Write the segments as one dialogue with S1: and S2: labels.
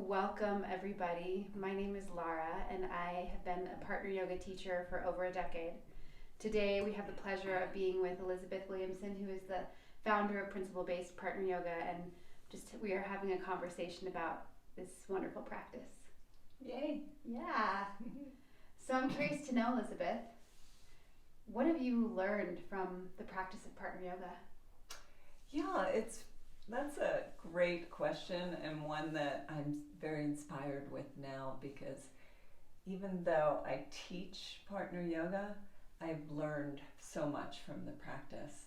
S1: Welcome, everybody. My name is Lara, and I have been a partner yoga teacher for over a decade. Today, we have the pleasure of being with Elysabeth Williamson, who is the founder of Principle-Based Partner Yoga, and we are having a conversation about this wonderful practice.
S2: Yay!
S1: Yeah. So I'm curious to know, Elysabeth, what have you learned from the practice of partner yoga?
S2: Yeah, that's a great question, and one that I'm very inspired with now, because even though I teach partner yoga, I've learned so much from the practice.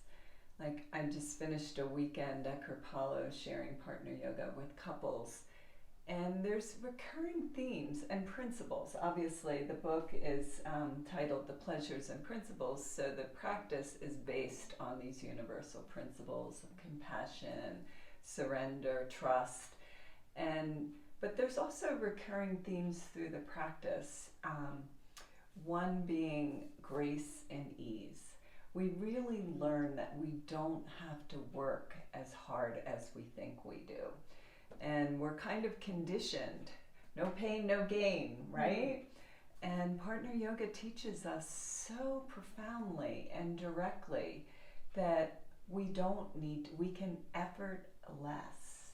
S2: Like, I just finished a weekend at Kripalu sharing partner yoga with couples, and there's recurring themes and principles. Obviously, the book is titled The Pleasures and Principles, so the practice is based on these universal principles of compassion, surrender, trust, but there's also recurring themes through the practice, one being grace and ease. We really learn that we don't have to work as hard as we think we do. And we're kind of conditioned, no pain, no gain, right? Mm-hmm. And partner yoga teaches us so profoundly and directly that we can effort less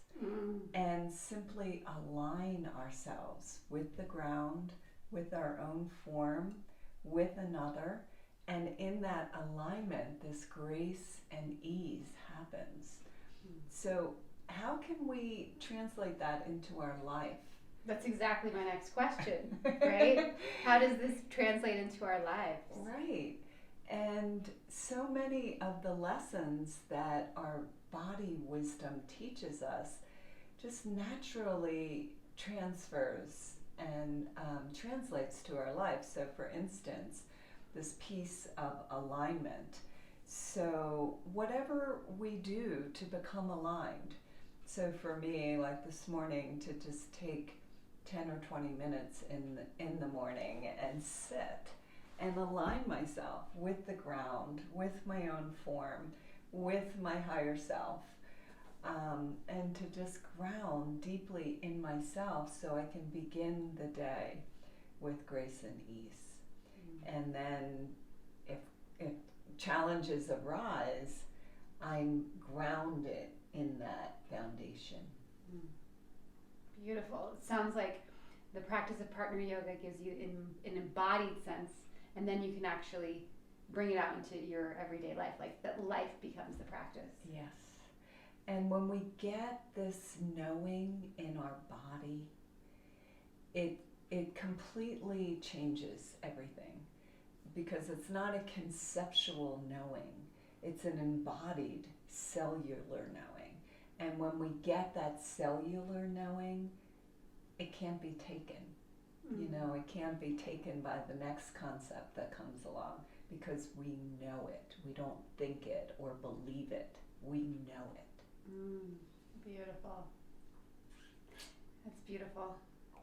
S2: and simply align ourselves with the ground, with our own form, with another. And in that alignment, this grace and ease happens. So how can we translate that into our life?
S1: That's exactly my next question, right? How does this translate into our lives?
S2: Right. And so many of the lessons that our body wisdom teaches us just naturally transfers and translates to our life. So for instance, this piece of alignment. So whatever we do to become aligned, so for me, like this morning, to just take 10 or 20 minutes in the morning and sit and align myself with the ground, with my own form, with my higher self, and to just ground deeply in myself so I can begin the day with grace and ease. And then if challenges arise, I'm grounded in that foundation.
S1: Beautiful. It sounds like the practice of partner yoga gives you an embodied sense, and then you can actually bring it out into your everyday life, like that life becomes the practice.
S2: Yes. And when we get this knowing in our body, it completely changes everything, because it's not a conceptual knowing, it's an embodied cellular knowing. And when we get that cellular knowing, it can't be taken. It can't be taken by the next concept that comes along, because we know it. We don't think it or believe it. We know it.
S1: Beautiful. That's beautiful.